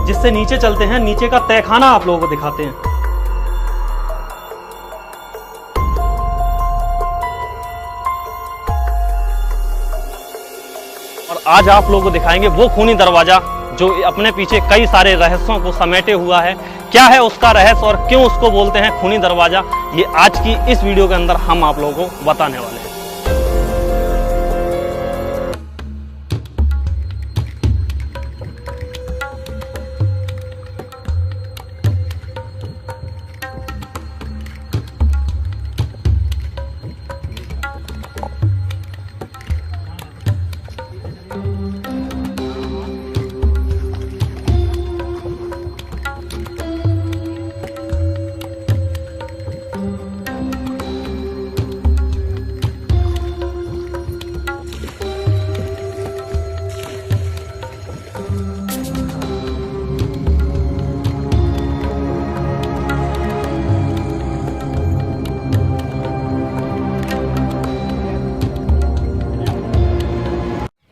जिससे नीचे चलते हैं, नीचे का तहखाना आप लोगों को दिखाते हैं। और आज आप लोगों को दिखाएंगे वो खूनी दरवाजा जो अपने पीछे कई सारे रहस्यों को समेटे हुआ है। क्या है उसका रहस्य और क्यों उसको बोलते हैं खूनी दरवाजा, ये आज की इस वीडियो के अंदर हम आप लोगों को बताने वाले हैं।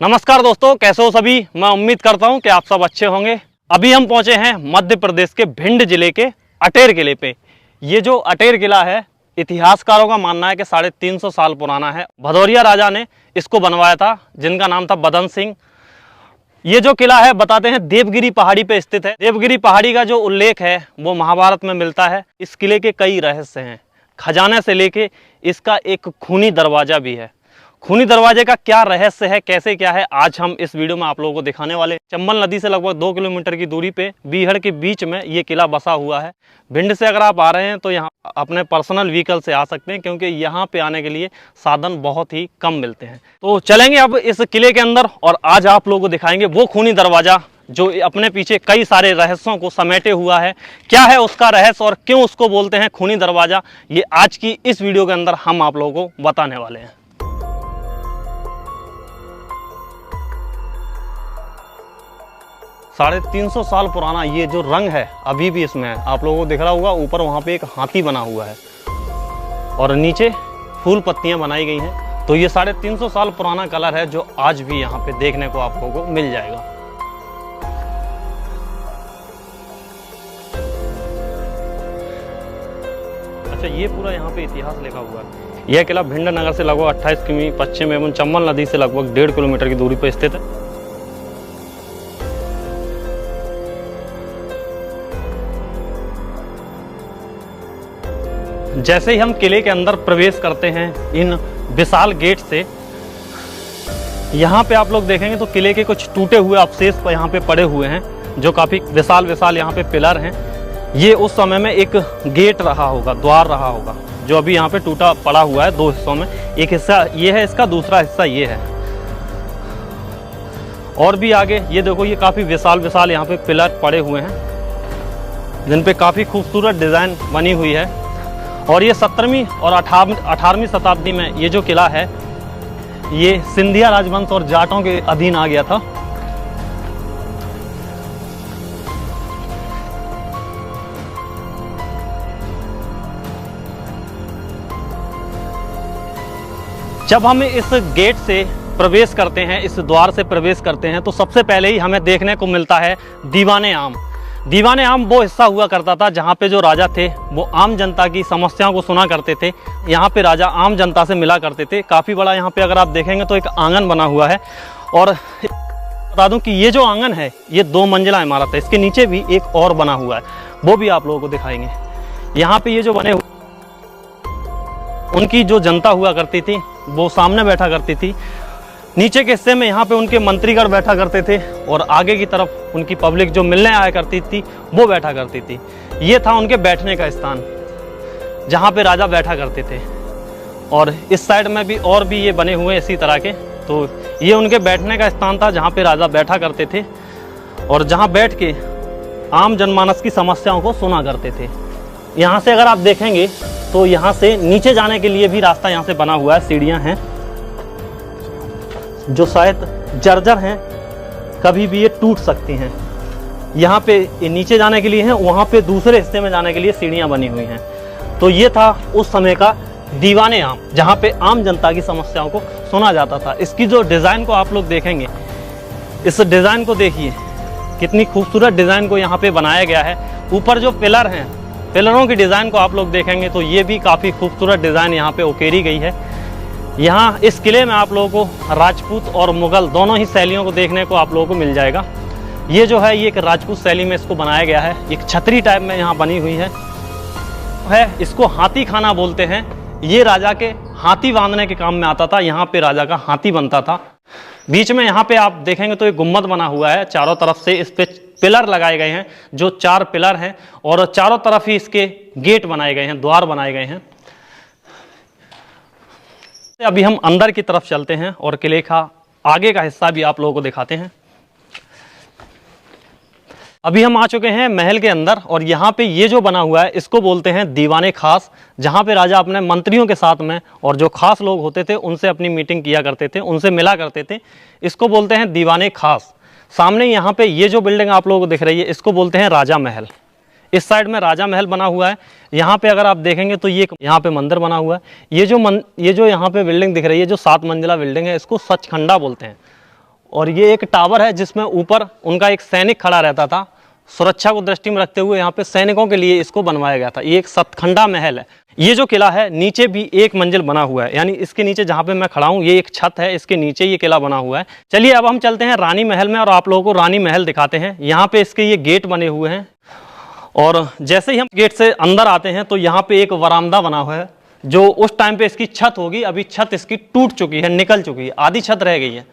नमस्कार दोस्तों, कैसे हो सभी। मैं उम्मीद करता हूं कि आप सब अच्छे होंगे। अभी हम पहुंचे हैं मध्य प्रदेश के भिंड जिले के अटेर किले पे। ये जो अटेर किला है, इतिहासकारों का मानना है कि 350 साल पुराना है। भदौरिया राजा ने इसको बनवाया था, जिनका नाम था बदन सिंह। ये जो किला है, बताते हैं देवगिरी पहाड़ी पे स्थित है। देवगिरी पहाड़ी का जो उल्लेख है वो महाभारत में मिलता है। इस किले के कई रहस्य हैं, खजाने से लेके इसका एक खूनी दरवाजा भी है। खूनी दरवाजे का क्या रहस्य है, कैसे क्या है, आज हम इस वीडियो में आप लोगों को दिखाने वाले हैं। चंबल नदी से लगभग 2 किलोमीटर की दूरी पे बीहड़ के बीच में ये किला बसा हुआ है। भिंड से अगर आप आ रहे हैं तो यहाँ अपने पर्सनल व्हीकल से आ सकते हैं, क्योंकि यहाँ पे आने के लिए साधन बहुत ही कम मिलते हैं। तो चलेंगे अब इस किले के अंदर और आज आप लोगों को दिखाएंगे वो खूनी दरवाजा जो अपने पीछे कई सारे रहस्यों को समेटे हुआ है। क्या है उसका रहस्य और क्यों उसको बोलते हैं खूनी दरवाजा, ये आज की इस वीडियो के अंदर हम आप लोगों को बताने वाले हैं। साढ़े 350 साल पुराना ये जो रंग है अभी भी इसमें है। आप लोगों को दिख रहा होगा, ऊपर वहाँ पे एक हाथी बना हुआ है और नीचे फूल पत्तियां बनाई गई हैं। तो ये 350 साल पुराना कलर है जो आज भी यहाँ पे देखने को आप लोगों को मिल जाएगा। अच्छा, ये पूरा यहाँ पे इतिहास लिखा हुआ है। यह किला भिंड नगर से लगभग 28 किमी पश्चिम एवं चंबल नदी से लगभग 1.5 किलोमीटर की दूरी पर स्थित है। जैसे ही हम किले के अंदर प्रवेश करते हैं इन विशाल गेट से, यहाँ पे आप लोग देखेंगे तो किले के कुछ टूटे हुए अवशेष यहाँ पे पड़े हुए हैं, जो काफ़ी विशाल यहाँ पे पिलर हैं। ये उस समय में एक गेट रहा होगा, द्वार रहा होगा, जो अभी यहाँ पे टूटा पड़ा हुआ है 2 हिस्सों में। एक हिस्सा ये है इसका, दूसरा हिस्सा ये है। और भी आगे ये देखो, ये काफ़ी विशाल यहाँ पे पिलर पड़े हुए हैं, जिन पे काफ़ी खूबसूरत डिज़ाइन बनी हुई है। और ये 17वीं और 18वीं शताब्दी में ये जो किला है, ये सिंधिया राजवंश और जाटों के अधीन आ गया था। जब हम इस गेट से प्रवेश करते हैं, इस द्वार से प्रवेश करते हैं, तो सबसे पहले ही हमें देखने को मिलता है दीवाने आम। दीवाने आम वो हिस्सा हुआ करता था जहाँ पे जो राजा थे वो आम जनता की समस्याओं को सुना करते थे। यहाँ पे राजा आम जनता से मिला करते थे। काफ़ी बड़ा यहाँ पे अगर आप देखेंगे तो एक आंगन बना हुआ है। और बता दूं कि ये जो आंगन है ये 2 मंजिला इमारत है। इसके नीचे भी एक और बना हुआ है, वो भी आप लोगों को दिखाएंगे। यहाँ पे ये जो बने हुए, उनकी जो जनता हुआ करती थी वो सामने बैठा करती थी। नीचे के हिस्से में यहाँ पे उनके मंत्रीगण बैठा करते थे और आगे की तरफ उनकी पब्लिक जो मिलने आया करती थी वो बैठा करती थी। ये था उनके बैठने का स्थान, जहाँ पे राजा बैठा करते थे। और इस साइड में भी और भी ये बने हुए इसी तरह के। तो ये उनके बैठने का स्थान था जहाँ पे राजा बैठा करते थे और जहाँ बैठ के आम जनमानस की समस्याओं को सुना करते थे। यहाँ से अगर आप देखेंगे तो यहाँ से नीचे जाने के लिए भी रास्ता यहाँ से बना हुआ है। सीढ़ियाँ हैं जो शायद जर्जर हैं, कभी भी ये टूट सकती हैं। यहाँ पे नीचे जाने के लिए हैं, वहाँ पे दूसरे हिस्से में जाने के लिए सीढ़ियाँ बनी हुई हैं। तो ये था उस समय का दीवाने आम, जहाँ पे आम जनता की समस्याओं को सुना जाता था। इसकी जो डिज़ाइन को आप लोग देखेंगे, इस डिज़ाइन को देखिए, कितनी खूबसूरत डिज़ाइन को यहाँ पे बनाया गया है। ऊपर जो पिलर हैं, पिलरों की डिज़ाइन को आप लोग देखेंगे तो ये भी काफ़ी खूबसूरत डिज़ाइन यहाँ पे उकेरी गई है। यहाँ इस किले में आप लोगों को राजपूत और मुग़ल दोनों ही शैलियों को देखने को आप लोगों को मिल जाएगा। ये जो है ये एक राजपूत शैली में इसको बनाया गया है, एक छतरी टाइप में यहाँ बनी हुई है। इसको हाथी खाना बोलते हैं। ये राजा के हाथी बांधने के काम में आता था, यहाँ पे राजा का हाथी बनता था। बीच में यहाँ पे आप देखेंगे तो एक गुम्बद बना हुआ है, चारों तरफ से इस पे पिलर लगाए गए हैं, जो 4 पिलर हैं और चारों तरफ ही इसके गेट बनाए गए हैं, द्वार बनाए गए हैं। अभी हम अंदर की तरफ चलते हैं और किले का आगे का हिस्सा भी आप लोगों को दिखाते हैं। अभी हम आ चुके हैं महल के अंदर और यहाँ पे ये जो बना हुआ है इसको बोलते हैं दीवाने खास, जहाँ पे राजा अपने मंत्रियों के साथ में और जो खास लोग होते थे उनसे अपनी मीटिंग किया करते थे, उनसे मिला करते थे। इसको बोलते हैं दीवाने खास। सामने यहाँ पे ये जो बिल्डिंग आप लोगों को दिख रही है इसको बोलते हैं राजा महल। इस साइड में राजा महल बना हुआ है। यहाँ पे अगर आप देखेंगे तो ये यहाँ पे मंदिर बना हुआ है। ये जो यहाँ पे बिल्डिंग दिख रही है, जो 7 मंजिला बिल्डिंग है, इसको सचखंडा बोलते हैं। और ये एक टावर है जिसमें ऊपर उनका एक सैनिक खड़ा रहता था। सुरक्षा को दृष्टि में रखते हुए यहाँ पे सैनिकों के लिए इसको बनवाया गया था। ये एक सतखंडा महल है। ये जो किला है नीचे भी 1 मंजिल बना हुआ है, यानी इसके नीचे जहाँ पे मैं खड़ा हूँ ये एक छत है, इसके नीचे ये किला बना हुआ है। चलिए अब हम चलते हैं रानी महल में और आप लोगों को रानी महल दिखाते हैं। यहाँ पे इसके ये गेट बने हुए हैं और जैसे ही हम गेट से अंदर आते हैं तो यहाँ पे एक वरामदा बना हुआ है, जो उस टाइम पे इसकी छत होगी। अभी छत इसकी टूट चुकी है, निकल चुकी है, आधी छत रह गई है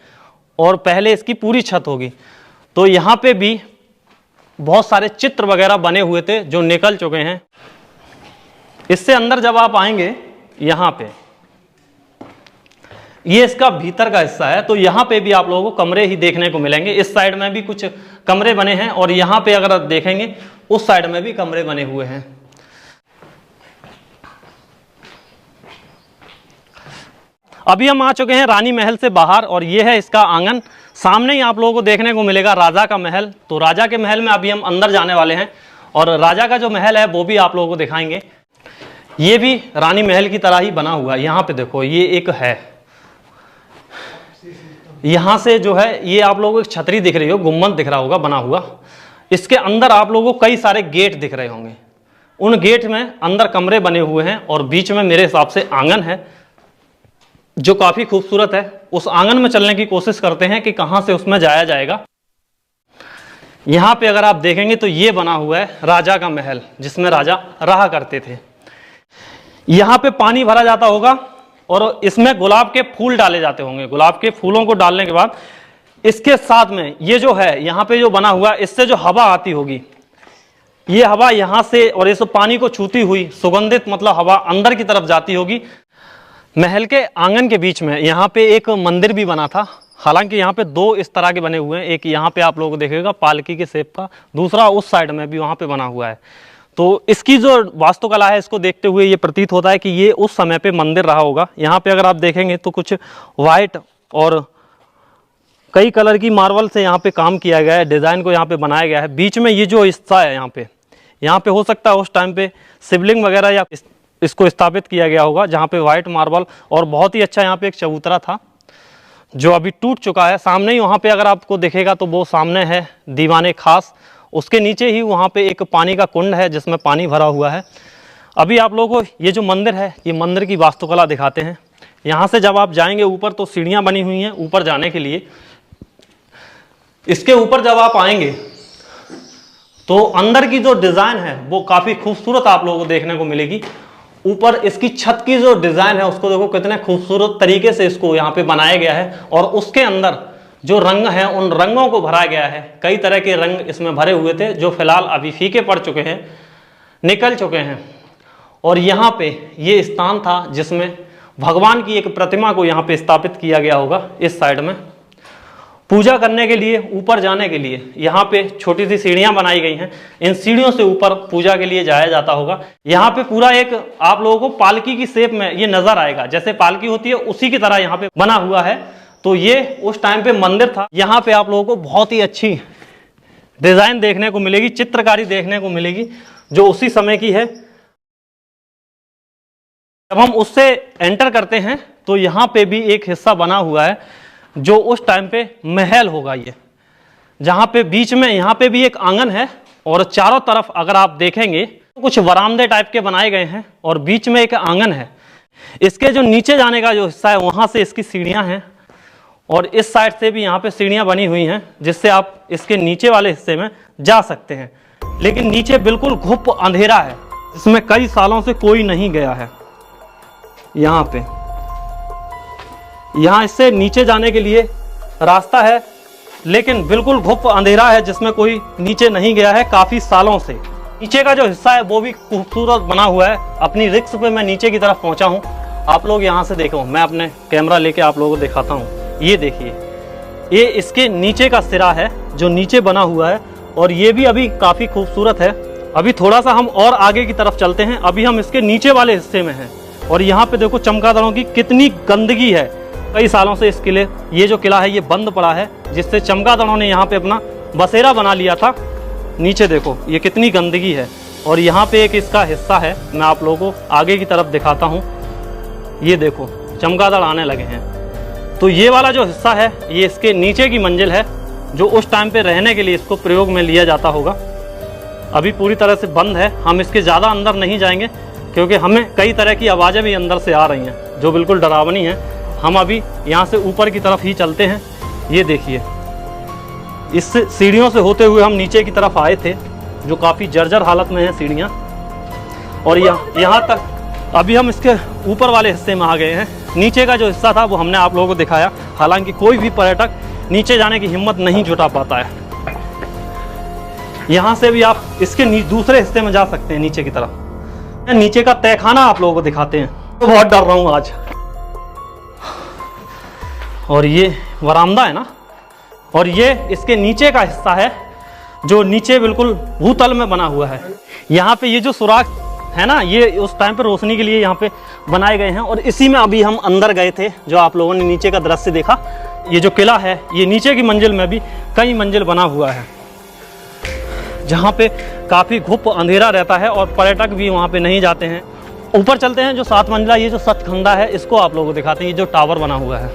और पहले इसकी पूरी छत होगी। तो यहाँ पे भी बहुत सारे चित्र वगैरह बने हुए थे जो निकल चुके हैं। इससे अंदर जब आप आएंगे यहाँ पे ये इसका भीतर का हिस्सा है, तो यहाँ पे भी आप लोगों को कमरे ही देखने को मिलेंगे। इस साइड में भी कुछ कमरे बने हैं और यहाँ पे अगर आप देखेंगे उस साइड में भी कमरे बने हुए हैं। अभी हम आ चुके हैं रानी महल से बाहर और ये है इसका आंगन। सामने ही आप लोगों को देखने को मिलेगा राजा का महल। तो राजा के महल में अभी हम अंदर जाने वाले हैं और राजा का जो महल है वो भी आप लोगों को दिखाएंगे। ये भी रानी महल की तरह ही बना हुआ है। यहाँ पे देखो ये एक है, यहाँ से जो है ये आप लोगों को एक छतरी दिख रही हो, गुम्बद दिख रहा होगा बना हुआ। इसके अंदर आप लोगों को कई सारे गेट दिख रहे होंगे। उन गेट में अंदर कमरे बने हुए हैं और बीच में मेरे हिसाब से आंगन है जो काफी खूबसूरत है। उस आंगन में चलने की कोशिश करते हैं कि कहां से उसमें जाया जाएगा। यहां पे अगर आप देखेंगे तो ये बना हुआ है राजा का महल, जिसमें राजा रहा करते थे। यहां पे पानी भरा जाता होगा और इसमें गुलाब के फूल डाले जाते होंगे। गुलाब के फूलों को डालने के बाद इसके साथ में ये जो है यहाँ पे जो बना हुआ, इससे जो हवा आती होगी, ये हवा यहाँ से और इस पानी को छूती हुई सुगंधित मतलब हवा अंदर की तरफ जाती होगी। महल के आंगन के बीच में यहाँ पे एक मंदिर भी बना था। हालांकि यहाँ पे 2 इस तरह के बने हुए हैं, एक यहाँ पे आप लोगों को देखेगा पालकी के शेप का, दूसरा उस साइड में भी वहाँ पे बना हुआ है। तो इसकी जो वास्तुकला है इसको देखते हुए ये प्रतीत होता है कि ये उस समय पे मंदिर रहा होगा। यहाँ पे अगर आप देखेंगे तो कुछ वाइट और कई कलर की मार्बल से यहाँ पे काम किया गया है, डिज़ाइन को यहाँ पे बनाया गया है। बीच में ये जो हिस्सा है यहाँ पे हो सकता है उस टाइम पे शिवलिंग वगैरह या इसको स्थापित किया गया होगा, जहाँ पे वाइट मार्बल और बहुत ही अच्छा यहाँ पे एक चबूतरा था जो अभी टूट चुका है। सामने ही वहाँ पे अगर आपको दिखेगा तो वो सामने है दीवाने खास, उसके नीचे ही वहाँ पे एक पानी का कुंड है जिसमें पानी भरा हुआ है। अभी आप लोगों को ये जो मंदिर है ये मंदिर की वास्तुकला दिखाते हैं। यहाँ से जब आप जाएंगे ऊपर तो सीढ़ियाँ बनी हुई हैं ऊपर जाने के लिए। इसके ऊपर जब आप आएंगे तो अंदर की जो डिज़ाइन है वो काफ़ी खूबसूरत आप लोगों को देखने को मिलेगी। ऊपर इसकी छत की जो डिज़ाइन है उसको देखो कितने खूबसूरत तरीके से इसको यहाँ पे बनाया गया है और उसके अंदर जो रंग हैं उन रंगों को भरा गया है। कई तरह के रंग इसमें भरे हुए थे जो फिलहाल अभी फीके पड़ चुके हैं, निकल चुके हैं। और यहाँ पे ये स्थान था जिसमें भगवान की एक प्रतिमा को यहाँ पे स्थापित किया गया होगा। इस साइड में पूजा करने के लिए ऊपर जाने के लिए यहाँ पे छोटी सी सीढ़ियाँ बनाई गई हैं। इन सीढ़ियों से ऊपर पूजा के लिए जाया जाता होगा। यहाँ पे पूरा एक आप लोगों को पालकी की शेप में ये नजर आएगा, जैसे पालकी होती है उसी की तरह यहाँ पे बना हुआ है। तो ये उस टाइम पे मंदिर था। यहाँ पे आप लोगों को बहुत ही अच्छी डिजाइन देखने को मिलेगी, चित्रकारी देखने को मिलेगी जो उसी समय की है। जब हम उससे एंटर करते हैं तो यहाँ पे भी एक हिस्सा बना हुआ है जो उस टाइम पे महल होगा। ये जहाँ पे बीच में यहाँ पे भी एक आंगन है और चारों तरफ अगर आप देखेंगे तो कुछ वरामदे टाइप के बनाए गए हैं और बीच में एक आंगन है। इसके जो नीचे जाने का जो हिस्सा है वहाँ से इसकी सीढ़ियाँ हैं और इस साइड से भी यहाँ पे सीढ़ियाँ बनी हुई हैं जिससे आप इसके नीचे वाले हिस्से में जा सकते हैं। लेकिन नीचे बिल्कुल घुप अंधेरा है, इसमें कई सालों से कोई नहीं गया है। यहाँ पे यहाँ इससे नीचे जाने के लिए रास्ता है लेकिन बिल्कुल घुप अंधेरा है जिसमें कोई नीचे नहीं गया है काफ़ी सालों से। नीचे का जो हिस्सा है वो भी खूबसूरत बना हुआ है। अपनी रिक्स पे मैं नीचे की तरफ पहुंचा हूं, आप लोग यहां से देखो, मैं अपने कैमरा लेके आप लोगों को दिखाता हूं। ये देखिए, ये इसके नीचे का सिरा है जो नीचे बना हुआ है और ये भी अभी काफ़ी खूबसूरत है। अभी थोड़ा सा हम और आगे की तरफ चलते हैं, अभी हम इसके नीचे वाले हिस्से में हैं और यहाँ पे देखो चमगादड़ों की कितनी गंदगी है। कई सालों से इस किले, ये जो किला है ये बंद पड़ा है जिससे चमगादड़ों ने यहाँ पे अपना बसेरा बना लिया था। नीचे देखो ये कितनी गंदगी है और यहाँ पे एक इसका हिस्सा है, मैं आप लोगों को आगे की तरफ दिखाता हूँ। ये देखो चमगादड़ आने लगे हैं। तो ये वाला जो हिस्सा है ये इसके नीचे की मंजिल है जो उस टाइम पे रहने के लिए इसको प्रयोग में लिया जाता होगा। अभी पूरी तरह से बंद है, हम इसके ज़्यादा अंदर नहीं जाएंगे क्योंकि हमें कई तरह की आवाज़ें भी अंदर से आ रही हैं जो बिल्कुल डरावनी हैं। हम अभी यहाँ से ऊपर की तरफ ही चलते हैं। ये देखिए, इस सीढ़ियों से होते हुए हम नीचे की तरफ आए थे जो काफ़ी जर्जर हालत में है सीढ़ियाँ, और यहाँ तक अभी हम इसके ऊपर वाले हिस्से में आ गए हैं। नीचे का जो हिस्सा था वो हमने आप लोगों को दिखाया, हालांकि कोई भी पर्यटक नीचे जाने की हिम्मत नहीं जुटा पाता है। यहाँ से भी आप इसके दूसरे हिस्से में जा सकते हैं नीचे की तरफ। नीचे का तहखाना आप लोगों को दिखाते हैं। तो बहुत डर रहा हूँ आज। और ये वरामदा है ना, और ये इसके नीचे का हिस्सा है जो नीचे बिल्कुल भूतल में बना हुआ है। यहाँ पे ये जो सुराख है ना, ये उस टाइम पे रोशनी के लिए यहाँ पे बनाए गए हैं और इसी में अभी हम अंदर गए थे जो आप लोगों ने नीचे का दृश्य देखा। ये जो किला है ये नीचे की मंजिल में भी कई मंजिल बना हुआ है जहाँ पे काफ़ी घुप अंधेरा रहता है और पर्यटक भी वहाँ पे नहीं जाते हैं। ऊपर चलते हैं, जो 7 मंजिला ये जो सतखंडा है इसको आप लोगों को दिखाते हैं। ये जो टावर बना हुआ है,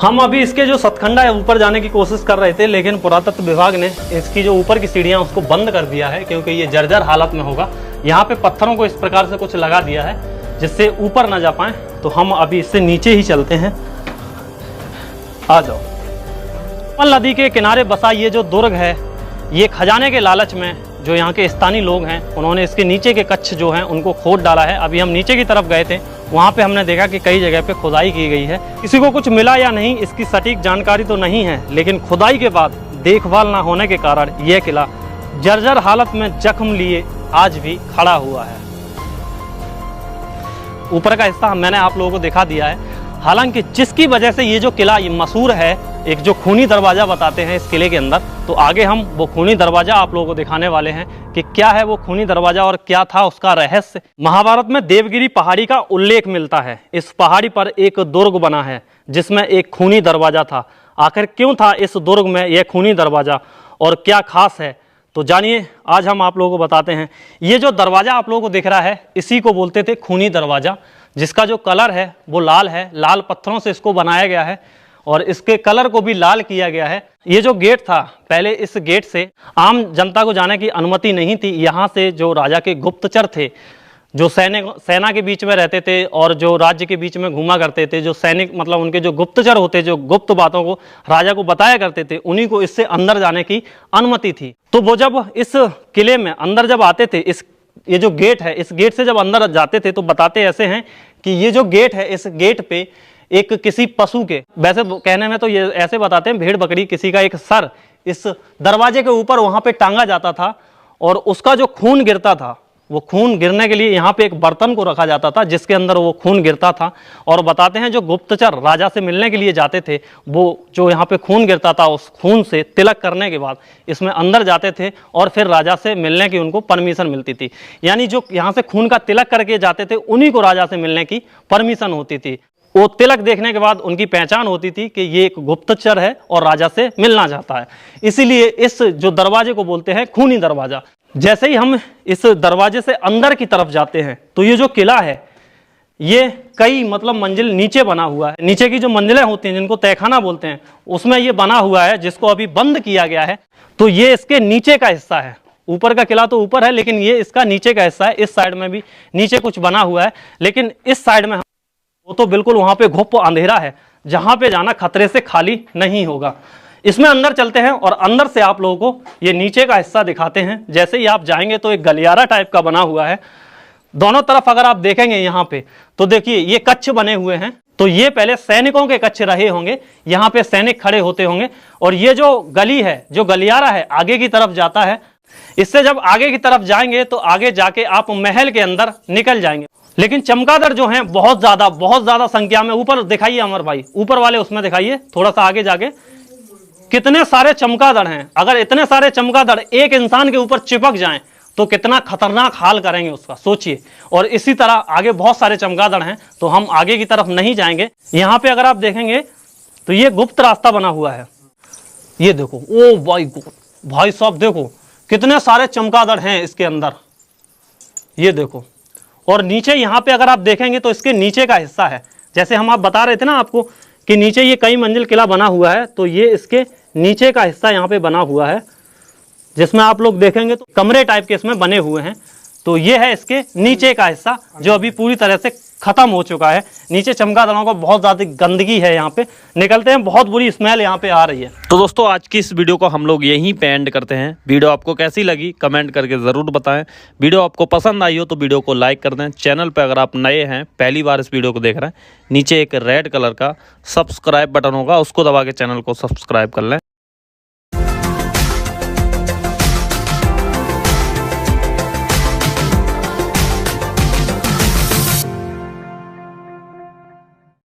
हम अभी इसके जो सतखंडा है ऊपर जाने की कोशिश कर रहे थे लेकिन पुरातत्व विभाग ने इसकी जो ऊपर की सीढ़ियां उसको बंद कर दिया है क्योंकि ये जर्जर हालत में होगा। यहाँ पे पत्थरों को इस प्रकार से कुछ लगा दिया है जिससे ऊपर ना जा पाए। तो हम अभी इससे नीचे ही चलते हैं, आ जाओ। कमल नदी के किनारे बसा ये जो दुर्ग है, ये खजाने के लालच में जो यहाँ के स्थानीय लोग हैं उन्होंने इसके नीचे के कच्छ जो हैं उनको खोद डाला है। अभी हम नीचे की तरफ गए थे, वहाँ पे हमने देखा कि कई जगह पे खुदाई की गई है। किसी को कुछ मिला या नहीं इसकी सटीक जानकारी तो नहीं है, लेकिन खुदाई के बाद देखभाल ना होने के कारण यह किला जर्जर हालत में जख्म लिए आज भी खड़ा हुआ है। ऊपर का हिस्सा मैंने आप लोगों को दिखा दिया है। हालांकि जिसकी वजह से ये जो किला मशहूर है, एक जो खूनी दरवाज़ा बताते हैं इस किले के अंदर, तो आगे हम वो खूनी दरवाज़ा आप लोगों को दिखाने वाले हैं कि क्या है वो खूनी दरवाज़ा और क्या था उसका रहस्य। महाभारत में देवगिरी पहाड़ी का उल्लेख मिलता है। इस पहाड़ी पर एक दुर्ग बना है जिसमें एक खूनी दरवाज़ा था। आखिर क्यों था इस दुर्ग में यह खूनी दरवाज़ा और क्या खास है, तो जानिए आज हम आप लोगों को बताते हैं। ये जो दरवाज़ा आप लोगों को दिख रहा है इसी को बोलते थे खूनी दरवाज़ा, जिसका जो कलर है वो लाल है। लाल पत्थरों से इसको बनाया गया है और इसके कलर को भी लाल किया गया है। ये जो गेट था, पहले इस गेट से आम जनता को जाने की अनुमति नहीं थी। यहाँ से जो राजा के गुप्तचर थे, जो सेना के बीच में रहते थे और जो राज्य के बीच में घूमा करते थे, जो सैनिक मतलब उनके जो गुप्तचर होते, जो गुप्त बातों को राजा को बताया करते थे, उन्हीं को इससे अंदर जाने की अनुमति थी। तो वो जब इस किले में अंदर जब आते थे, ये जो गेट है, इस गेट से जब अंदर जाते थे तो बताते ऐसे हैं कि ये जो गेट है, इस गेट पे एक किसी पशु के, वैसे कहने में तो ये ऐसे बताते हैं भेड़ बकरी, किसी का एक सर इस दरवाजे के ऊपर वहां पे टांगा जाता था और उसका जो खून गिरता था, वो खून गिरने के लिए यहाँ पे एक बर्तन को रखा जाता था जिसके अंदर वो खून गिरता था। और बताते हैं जो गुप्तचर राजा से मिलने के लिए जाते थे, वो जो यहाँ पे खून गिरता था उस खून से तिलक करने के बाद इसमें अंदर जाते थे और फिर राजा से मिलने की उनको परमिशन मिलती थी। यानी जो यहाँ से खून का तिलक करके जाते थे उन्हीं को राजा से मिलने की परमिशन होती थी। वो तिलक देखने के बाद उनकी पहचान होती थी कि ये एक गुप्तचर है और राजा से मिलना चाहता है। इसीलिए इस जो दरवाजे को बोलते हैं खूनी दरवाजा। जैसे ही हम इस दरवाजे से अंदर की तरफ जाते हैं तो ये जो किला है ये कई मतलब मंजिल नीचे बना हुआ है। नीचे की जो मंजिलें होती हैं जिनको तहखाना बोलते हैं उसमें ये बना हुआ है, जिसको अभी बंद किया गया है। तो ये इसके नीचे का हिस्सा है। ऊपर का किला तो ऊपर है, लेकिन ये इसका नीचे का हिस्सा है। इस साइड में भी नीचे कुछ बना हुआ है, लेकिन इस साइड में वो तो बिल्कुल वहां पे घुप अंधेरा है, जहां पे जाना खतरे से खाली नहीं होगा। इसमें अंदर चलते हैं और अंदर से आप लोगों को ये नीचे का हिस्सा दिखाते हैं। जैसे ही आप जाएंगे तो एक गलियारा टाइप का बना हुआ है। दोनों तरफ अगर आप देखेंगे यहाँ पे तो देखिए ये कक्ष बने हुए हैं। तो ये पहले सैनिकों के कक्ष रहे होंगे, यहाँ पे सैनिक खड़े होते होंगे। और ये जो गली है, जो गलियारा है, आगे की तरफ जाता है। इससे जब आगे की तरफ जाएंगे तो आगे जाके आप महल के अंदर निकल जाएंगे। लेकिन चमगादड़ जो हैं बहुत ज्यादा संख्या में। ऊपर दिखाइए अमर भाई, ऊपर वाले उसमें दिखाइए, थोड़ा सा आगे जाके कितने सारे चमगादड़ हैं। अगर इतने सारे चमगादड़ एक इंसान के ऊपर चिपक जाएं तो कितना खतरनाक हाल करेंगे उसका, सोचिए। और इसी तरह आगे बहुत सारे चमगादड़ हैं, तो हम आगे की तरफ नहीं जाएंगे। यहाँ पे अगर आप देखेंगे तो ये गुप्त रास्ता बना हुआ है। ये देखो, ओ भाई साहब देखो कितने सारे चमगादड़ हैं इसके अंदर, ये देखो। और नीचे यहाँ पे अगर आप देखेंगे तो इसके नीचे का हिस्सा है। जैसे हम आप बता रहे थे ना आपको कि नीचे ये कई मंजिल किला बना हुआ है, तो ये इसके नीचे का हिस्सा यहाँ पे बना हुआ है, जिसमें आप लोग देखेंगे तो कमरे टाइप के इसमें बने हुए हैं। तो ये है इसके नीचे का हिस्सा, जो अभी पूरी तरह से खत्म हो चुका है। नीचे चमगादड़ों का बहुत ज़्यादा गंदगी है, यहाँ पे निकलते हैं, बहुत बुरी स्मेल यहाँ पे आ रही है। तो दोस्तों आज की इस वीडियो को हम लोग यहीं पे एंड करते हैं। वीडियो आपको कैसी लगी कमेंट करके ज़रूर बताएं। वीडियो आपको पसंद आई हो तो वीडियो को लाइक कर दें। चैनल पे अगर आप नए हैं, पहली बार इस वीडियो को देख रहे हैं, नीचे एक रेड कलर का सब्सक्राइब बटन होगा, उसको दबा के चैनल को सब्सक्राइब कर लें।